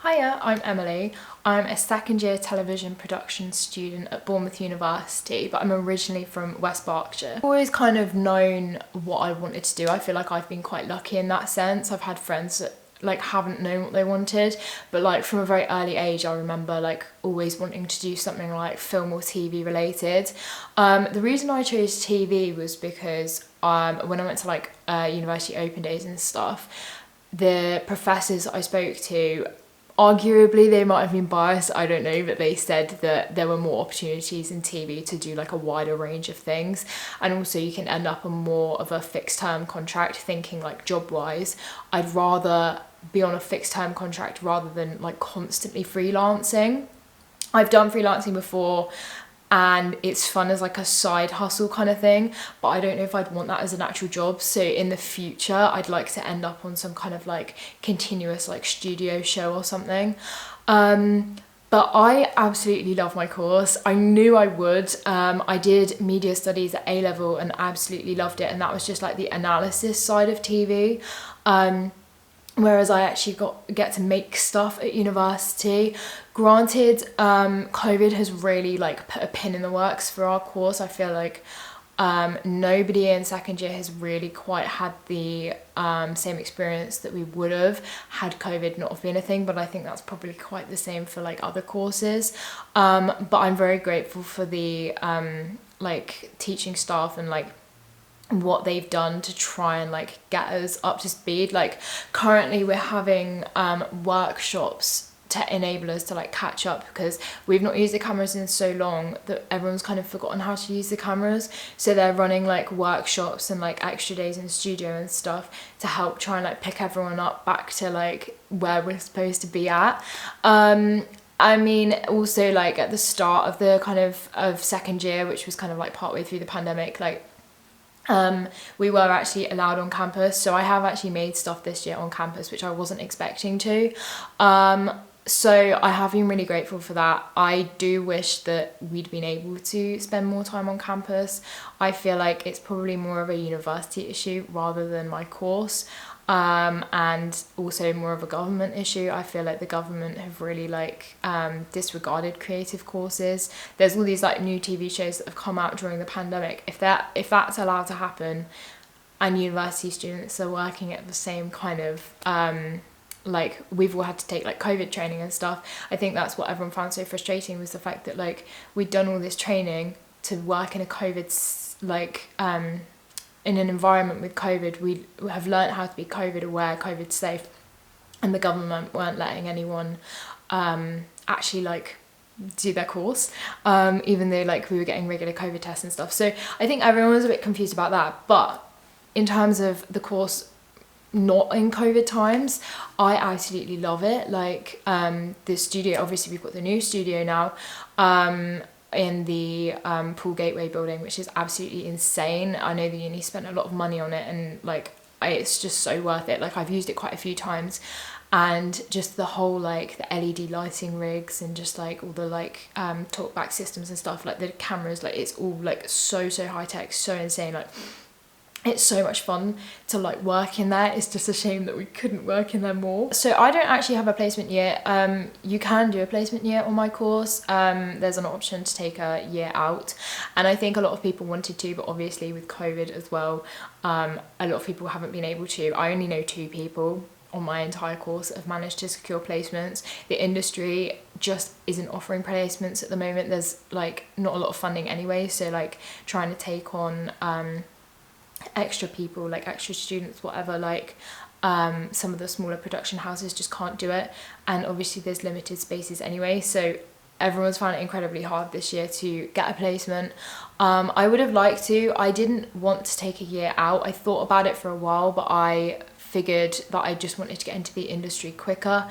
Hiya, I'm Emily. I'm a second year television production student at Bournemouth University, but I'm originally from West Berkshire. I've always kind of known what I wanted to do. I feel like I've been quite lucky in that sense. I've had friends that haven't known what they wanted, but from a very early age I remember always wanting to do something like film or TV related. The reason I chose TV was because when I went to university open days and stuff, the professors I spoke to, arguably they might have been biased, I don't know, but they said that there were more opportunities in TV to do a wider range of things, and also you can end up on more of a fixed term contract. Thinking job wise, I'd rather be on a fixed term contract rather than constantly freelancing. I've done freelancing before and it's fun as a side hustle kind of thing, but I don't know if I'd want that as an actual job. So in the future I'd like to end up on some kind of continuous studio show or something. But I absolutely love my course. I knew I would. I did media studies at A-level and absolutely loved it, and that was just the analysis side of TV. Whereas I actually get to make stuff at university. Granted, COVID has really put a pin in the works for our course. I feel nobody in second year has really quite had the same experience that we would have had COVID not have been a thing, but I think that's probably quite the same for other courses. But I'm very grateful for the teaching staff and what they've done to try and get us up to speed. Currently we're having workshops to enable us to catch up, because we've not used the cameras in so long that everyone's kind of forgotten how to use the cameras. So they're running workshops and extra days in studio and stuff to help try and pick everyone up back to where we're supposed to be at. I mean, also at the start of the of second year, which was partway through the pandemic, we were actually allowed on campus, so I have actually made stuff this year on campus, which I wasn't expecting to. So I have been really grateful for that. I do wish that we'd been able to spend more time on campus. I feel it's probably more of a university issue rather than my course, and also more of a government issue. I feel the government have really disregarded creative courses. There's all these new TV shows that have come out during the pandemic. If that's allowed to happen and university students are working at the same kind of we've all had to take COVID training and stuff, I think that's what everyone found so frustrating, was the fact that we'd done all this training to work in a COVID in an environment with COVID. We have learnt how to be COVID aware, COVID safe, and the government weren't letting anyone actually do their course, even though we were getting regular COVID tests and stuff. So I think everyone was a bit confused about that. But in terms of the course not in COVID times, I absolutely love it. The studio, obviously we've got the new studio now, in the Pool Gateway building, which is absolutely insane. I know the uni spent a lot of money on it, and it's just so worth it. I've used it quite a few times, and just the whole the LED lighting rigs and just all the talkback systems and stuff, the cameras, it's all so high tech, so insane. It's so much fun to work in there. It's just a shame that we couldn't work in there more. So I don't actually have a placement year. You can do a placement year on my course. There's an option to take a year out, and I think a lot of people wanted to, but obviously with COVID as well, a lot of people haven't been able to. I only know 2 people on my entire course that have managed to secure placements. The industry just isn't offering placements at the moment. There's not a lot of funding anyway, so trying to take on extra people, extra students, whatever, some of the smaller production houses just can't do it, and obviously there's limited spaces anyway, so everyone's found it incredibly hard this year to get a placement. I would have liked to. I didn't want to take a year out. I thought about it for a while, but I figured that I just wanted to get into the industry quicker,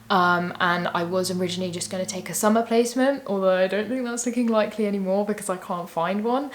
and I was originally just going to take a summer placement, although I don't think that's looking likely anymore because I can't find one.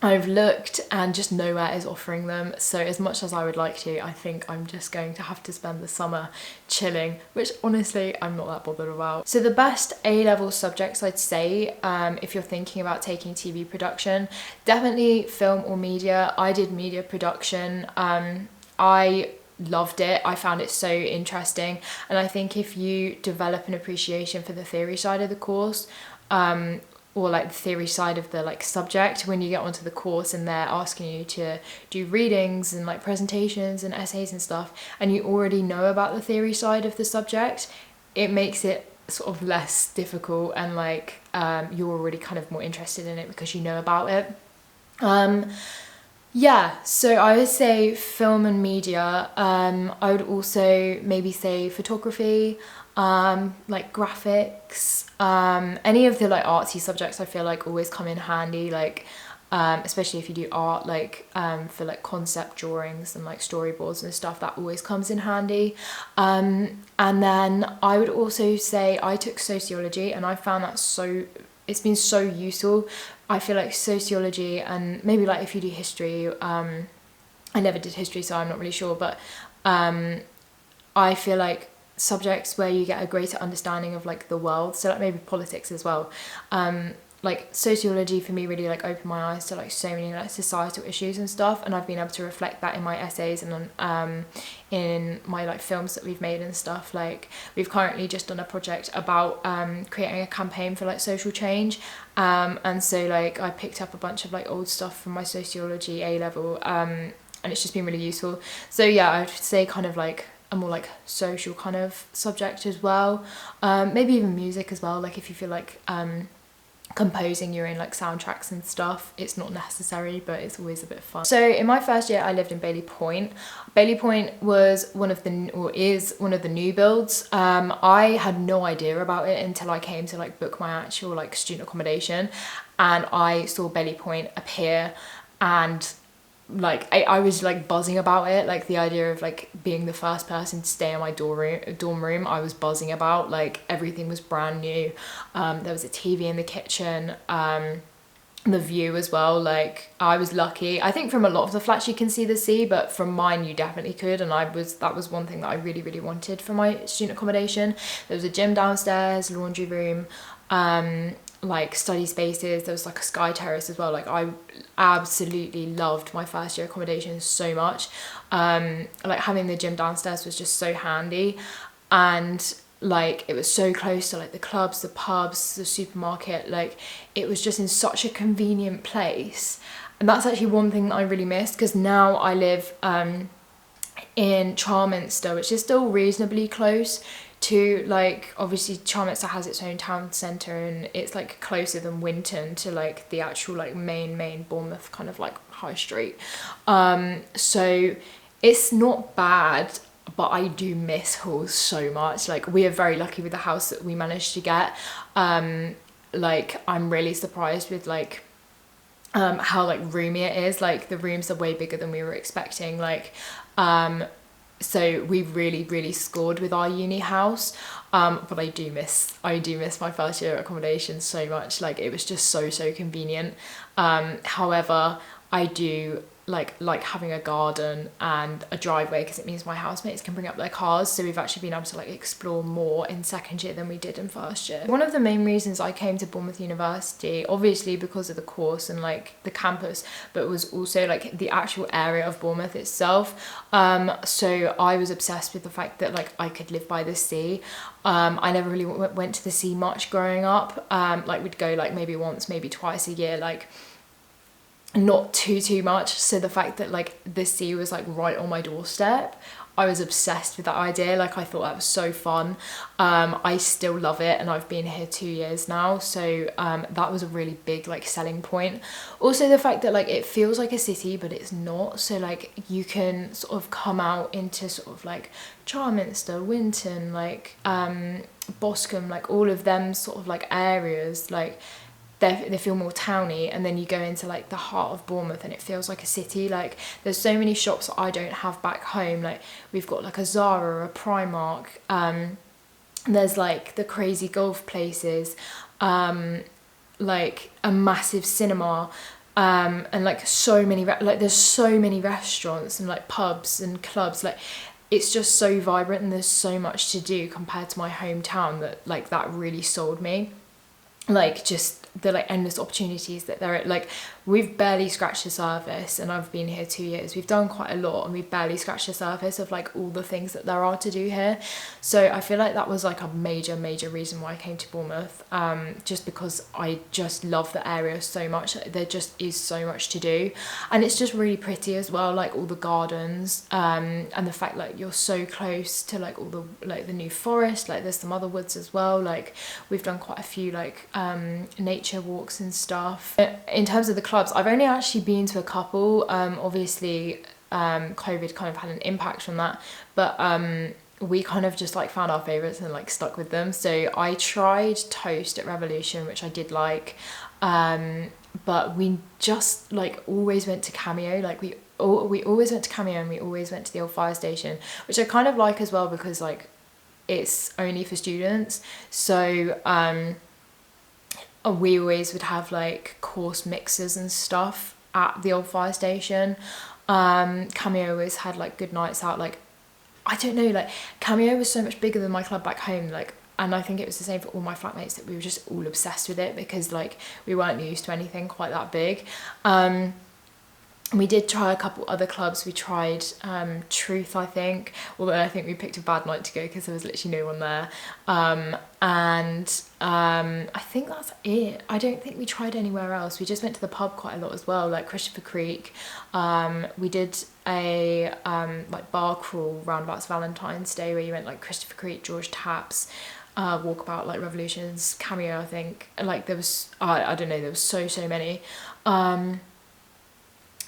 I've looked and just nowhere is offering them, so as much as I would like to, I think I'm just going to have to spend the summer chilling, which honestly I'm not that bothered about. So the best A-level subjects I'd say, if you're thinking about taking TV production, definitely film or media. I did media production. I loved it. I found it so interesting, and I think if you develop an appreciation for the theory side of the course, or like the theory side of the like subject, when you get onto the course and they're asking you to do readings and like presentations and essays and stuff, and you already know about the theory side of the subject, it makes it sort of less difficult, and like you're already kind of more interested in it because you know about it. Yeah, so I would say film and media. I would also maybe say photography, like graphics, any of the like artsy subjects I feel like always come in handy, like especially if you do art, like for like concept drawings and like storyboards and stuff, that always comes in handy. And then I would also say I took sociology, and I found that it's been so useful. I feel like sociology, and maybe like if you do history, I never did history so I'm not really sure, but I feel like subjects where you get a greater understanding of like the world, so like maybe politics as well, like sociology for me really like opened my eyes to like so many like societal issues and stuff, and I've been able to reflect that in my essays and in my like films that we've made and stuff. Like we've currently just done a project about creating a campaign for like social change, and so like I picked up a bunch of like old stuff from my sociology A level, and it's just been really useful. So yeah, I'd say kind of like a more like social kind of subject as well, maybe even music as well, like if you feel like composing your own like soundtracks and stuff. It's not necessary, but it's always a bit fun. So in my first year I lived in Bailey Point. Bailey Point was is one of the new builds. I had no idea about it until I came to like book my actual like student accommodation, and I saw Bailey Point appear, and like I was like buzzing about it, like the idea of like being the first person to stay in my dorm room. I was buzzing about, like everything was brand new. There was a TV in the kitchen, the view as well, like I was lucky. I think from a lot of the flats you can see the sea, but from mine you definitely could, and that was one thing that I really wanted for my student accommodation. There was a gym downstairs, laundry room, like study spaces. There was like a sky terrace as well. Like I absolutely loved my first year accommodation so much. Like having the gym downstairs was just so handy, and like it was so close to like the clubs, the pubs, the supermarket. Like it was just in such a convenient place, and that's actually one thing that I really missed, because now I live in Charminster, which is still reasonably close to, like, obviously Charminster has its own town centre, and it's like closer than Winton to like the actual like main Bournemouth kind of like high street. So it's not bad, but I do miss halls so much. Like we are very lucky with the house that we managed to get. Like I'm really surprised with like how like roomy it is. Like the rooms are way bigger than we were expecting. Like so we really scored with our uni house, but I do miss my first year accommodation so much. Like it was just so convenient. However, I do like having a garden and a driveway, because it means my housemates can bring up their cars, so we've actually been able to like explore more in second year than we did in first year. One of the main reasons I came to Bournemouth University, obviously because of the course and like the campus, but was also like the actual area of Bournemouth itself. So I was obsessed with the fact that like I could live by the sea. I never really went to the sea much growing up. Like we'd go like maybe once, maybe twice a year, like not too much. So the fact that like the sea was like right on my doorstep, I was obsessed with that idea. Like I thought that was so fun. I still love it, and I've been here 2 years now, so that was a really big like selling point. Also the fact that like it feels like a city but it's not, so like you can sort of come out into sort of like Charminster, Winton, like Boscombe, like all of them sort of like areas, like they feel more towny, and then you go into like the heart of Bournemouth and it feels like a city. Like there's so many shops that I don't have back home. Like we've got like a Zara, a Primark, there's like the crazy golf places, like a massive cinema, and like so many like there's so many restaurants and like pubs and clubs. Like it's just so vibrant, and there's so much to do compared to my hometown that like that really sold me. like just the like endless opportunities that there are. Like we've barely scratched the surface, and I've been here 2 years. We've done quite a lot, and we've barely scratched the surface of like all the things that there are to do here. So I feel like that was like a major reason why I came to Bournemouth, just because I just love the area so much. There just is so much to do, and it's just really pretty as well, like all the gardens, and the fact like you're so close to like all the like the new forest. Like there's some other woods as well. Like we've done quite a few like nature walks and stuff. In terms of the clubs, I've only actually been to a couple. Obviously COVID kind of had an impact on that, but we kind of just like found our favorites and like stuck with them. So I tried Toast at Revolution, which I did like, but we just like always went to Cameo. Like we always went to Cameo, and we always went to the old fire station, which I kind of like as well, because like it's only for students. So we always would have like course mixers and stuff at the old fire station. Cameo always had like good nights out. Like I don't know, like Cameo was so much bigger than my club back home, like, and I think it was the same for all my flatmates, that we were just all obsessed with it, because like we weren't used to anything quite that big. We did try a couple other clubs. We tried Truth, I think, although I think we picked a bad night to go because there was literally no one there. I think that's it. I don't think we tried anywhere else. We just went to the pub quite a lot as well, like Christopher Creek. We did a like bar crawl roundabouts Valentine's Day, where you went like Christopher Creek, George Taps, Walkabout, like Revolutions, Cameo, I think. And like there was, I don't know, there was so many.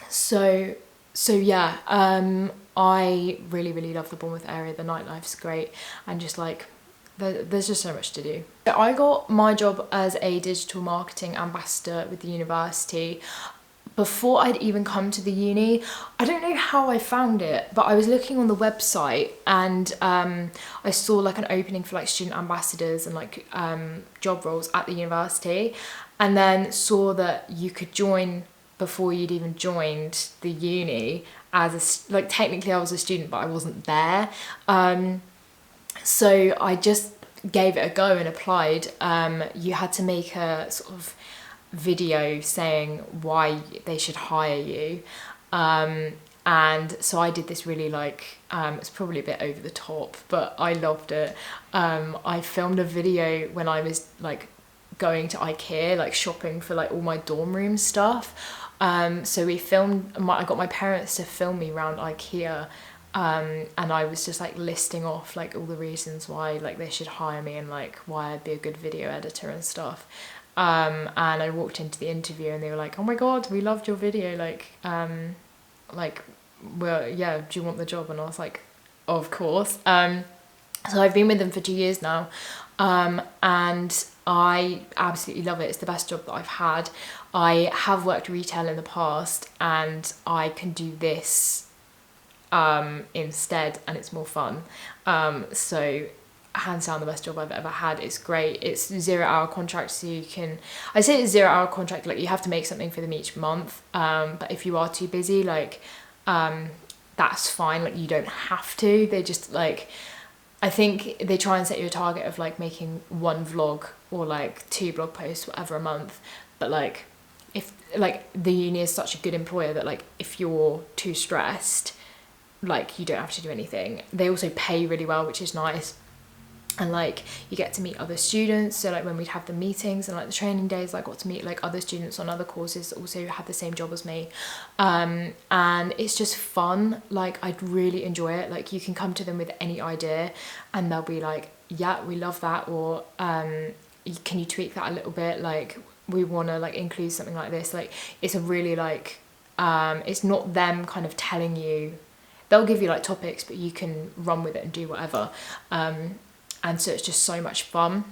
So yeah, I really love the Bournemouth area. The nightlife's great, and just like there's just so much to do. I got my job as a digital marketing ambassador with the university before I'd even come to the uni. I don't know how I found it, but I was looking on the website, and I saw like an opening for like student ambassadors and like job roles at the university, and then saw that you could join before you'd even joined the uni as like technically I was a student, but I wasn't there. So I just gave it a go and applied. You had to make a sort of video saying why they should hire you. And so I did this really like, it's probably a bit over the top, but I loved it. I filmed a video when I was like going to IKEA, like shopping for like all my dorm room stuff. So we filmed, I got my parents to film me around IKEA, and I was just like listing off like all the reasons why like they should hire me, and like why I'd be a good video editor and stuff. And I walked into the interview, and they were like, oh my god, we loved your video, well, yeah, do you want the job? And I was like, of course. So I've been with them for 2 years now, and I absolutely love it. It's the best job that I've had. I have worked retail in the past, and I can do this instead, and it's more fun. So hands down the best job I've ever had. It's great. It's 0-hour contract, so you can, I say it's 0-hour contract, like you have to make something for them each month, but if you are too busy, like that's fine, like you don't have to. They just like, I think they try and set you a target of like making 1 vlog or like 2 blog posts, whatever, a month. But like, if like the uni is such a good employer that like if you're too stressed, like you don't have to do anything. They also pay really well, which is nice. And like you get to meet other students, so like when we'd have the meetings and like the training days, I got to meet like other students on other courses that also had the same job as me, and it's just fun. Like I'd really enjoy it. Like you can come to them with any idea, and they'll be like, yeah, we love that, or can you tweak that a little bit, like we want to like include something like this. Like it's a really like it's not them kind of telling you. They'll give you like topics, but you can run with it and do whatever. And so it's just so much fun.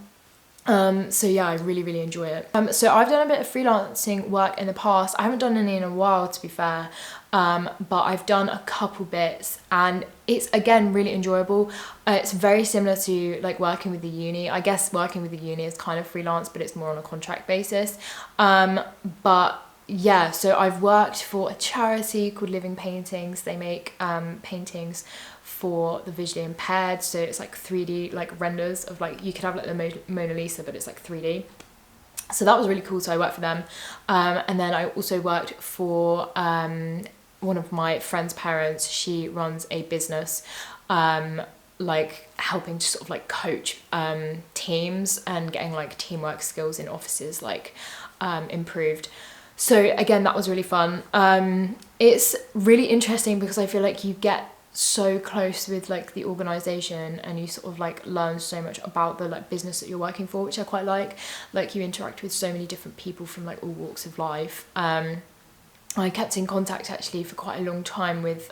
So yeah, I really enjoy it. So I've done a bit of freelancing work in the past. I haven't done any in a while, to be fair, but I've done a couple bits, and it's again really enjoyable. It's very similar to like working with the uni. I guess working with the uni is kind of freelance, but it's more on a contract basis. But yeah, so I've worked for a charity called Living Paintings. They make paintings for the visually impaired, so it's like 3D like renders of like, you could have like the Mona Lisa, but it's like 3D. So that was really cool. So I worked for them, and then I also worked for one of my friend's parents. She runs a business like helping to sort of like coach teams and getting like teamwork skills in offices like improved. So again, that was really fun. It's really interesting because I feel like you get so close with like the organization and you sort of like learn so much about the like business that you're working for, which I quite like you interact with so many different people from like all walks of life. I kept in contact actually for quite a long time with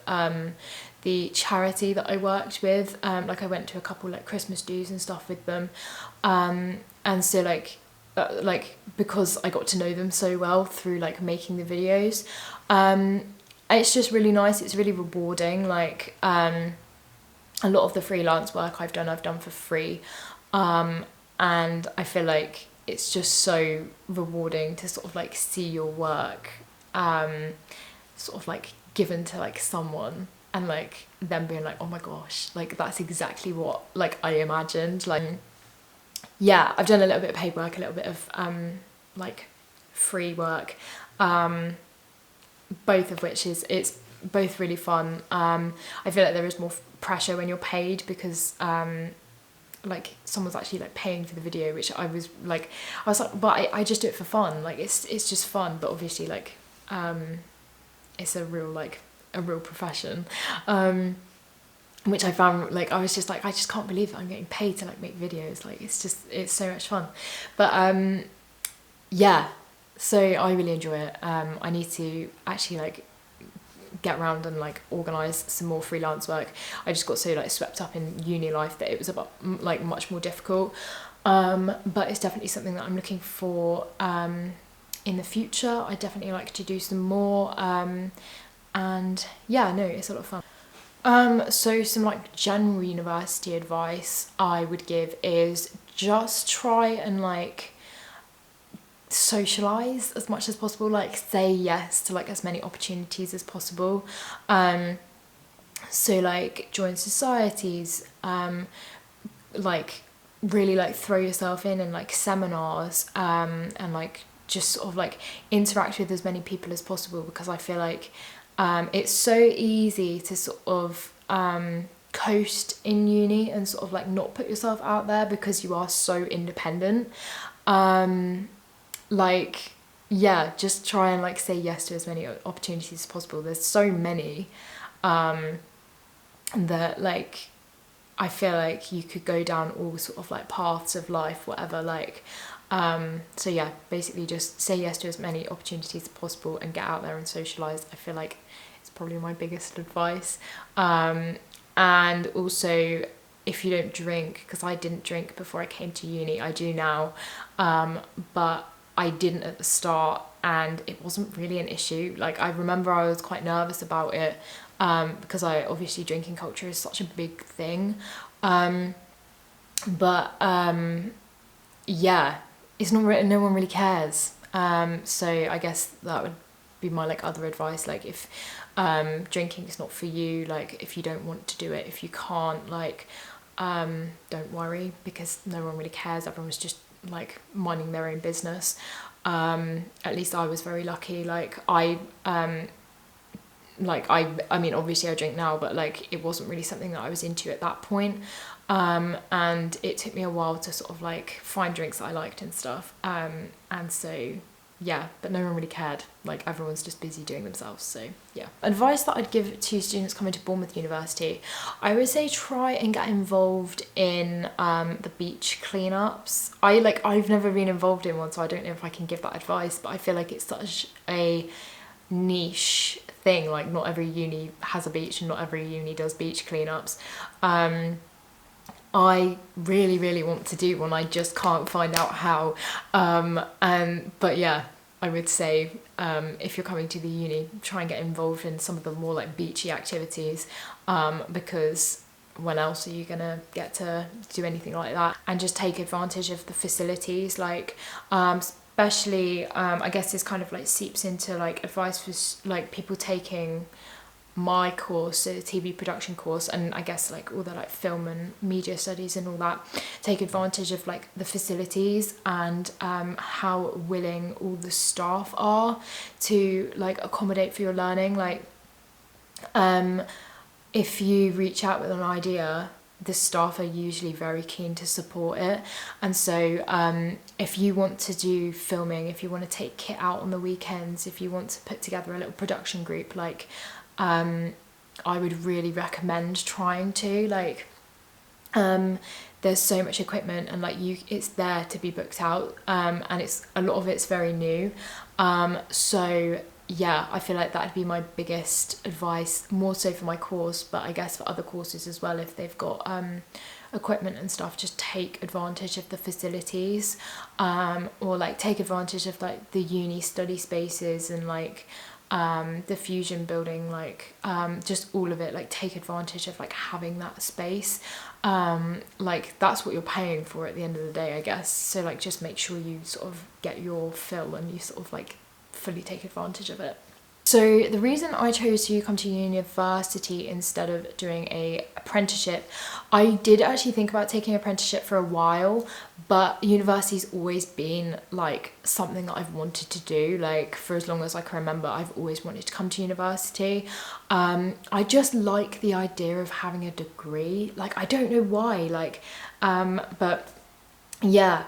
the charity that I worked with. Like I went to a couple like Christmas dues and stuff with them, and so like because I got to know them so well through like making the videos, it's just really nice. It's really rewarding. Like a lot of the freelance work I've done for free, and I feel like it's just so rewarding to sort of like see your work sort of like given to like someone and like them being like, oh my gosh, like that's exactly what like I imagined. Like yeah, I've done a little bit of paperwork, a little bit of like free work, both of which it's both really fun. I feel like there is more pressure when you're paid because like someone's actually like paying for the video, which I was like, but I just do it for fun. Like it's just fun, but obviously like it's a real profession, which I found like I was just like, I just can't believe that I'm getting paid to like make videos. Like it's so much fun. But yeah, so I really enjoy it. I need to actually like get around and like organise some more freelance work. I just got so like swept up in uni life that it was about like much more difficult, but it's definitely something that I'm looking for in the future. I definitely like to do some more, and yeah, no, it's a lot of fun. So some like general university advice I would give is just try and like socialize as much as possible, like say yes to like as many opportunities as possible. So like join societies, like really like throw yourself in like seminars, and like just sort of like interact with as many people as possible, because I feel like it's so easy to sort of coast in uni and sort of like not put yourself out there because you are so independent. Like yeah, just try and like say yes to as many opportunities as possible. There's so many that like I feel like you could go down all sort of like paths of life, whatever, like so yeah, basically just say yes to as many opportunities as possible and get out there and socialize. I feel like it's probably my biggest advice. And also, if you don't drink, because I didn't drink before I came to uni, I do now, but I didn't at the start and it wasn't really an issue. Like I remember I was quite nervous about it, because obviously drinking culture is such a big thing, but yeah, it's not really, no one really cares. So I guess that would be my like other advice. Like if drinking is not for you, like if you don't want to do it, if you can't, like don't worry, because no one really cares. Everyone's just like minding their own business. At least I was very lucky. Like I mean obviously I drink now, but like it wasn't really something that I was into at that point, and it took me a while to sort of like find drinks that I liked and stuff, and so yeah, but no one really cared. Like everyone's just busy doing themselves. So yeah, advice that I'd give to students coming to Bournemouth University, I would say try and get involved in the beach cleanups. I've never been involved in one, so I don't know if I can give that advice, but I feel like it's such a niche thing. Like not every uni has a beach and not every uni does beach cleanups. I really want to do one, I just can't find out how, but yeah, I would say if you're coming to the uni, try and get involved in some of the more like beachy activities, because when else are you gonna get to do anything like that? And just take advantage of the facilities, like especially I guess this kind of like seeps into like advice for like people taking my course, so the TV production course, and I guess like all the like film and media studies and all that, take advantage of like the facilities and how willing all the staff are to like accommodate for your learning. Like if you reach out with an idea, the staff are usually very keen to support it. And so if you want to do filming, if you want to take kit out on the weekends, if you want to put together a little production group, like I would really recommend trying to, like there's so much equipment and like it's there to be booked out, and it's a lot of it's very new, so yeah, I feel like that'd be my biggest advice, more so for my course, but I guess for other courses as well, if they've got equipment and stuff, just take advantage of the facilities, or like take advantage of like the uni study spaces and like the Fusion building, like just all of it. Like take advantage of like having that space, like that's what you're paying for at the end of the day, I guess. So like just make sure you sort of get your fill and you sort of like fully take advantage of it. So the reason I chose to come to university instead of doing a apprenticeship, I did actually think about taking an apprenticeship for a while, but university's always been like something that I've wanted to do, like for as long as I can remember. I've always wanted to come to university. I just like the idea of having a degree, like I don't know why, like but yeah,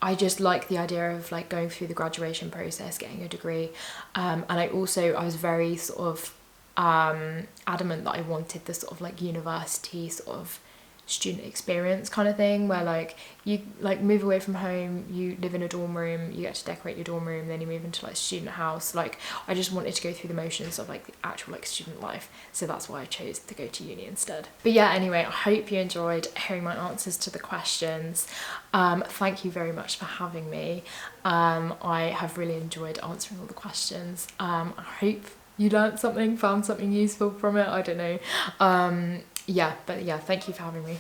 I just like the idea of like going through the graduation process, getting a degree, and I was very sort of adamant that I wanted the sort of like university sort of student experience kind of thing, where like you like move away from home, you live in a dorm room, you get to decorate your dorm room, then you move into like student house. Like I just wanted to go through the motions of like the actual like student life, so that's why I chose to go to uni instead. But yeah, anyway, I hope you enjoyed hearing my answers to the questions. Thank you very much for having me. I have really enjoyed answering all the questions. I hope you learned something, found something useful from it, I don't know. Yeah, but yeah, thank you for having me.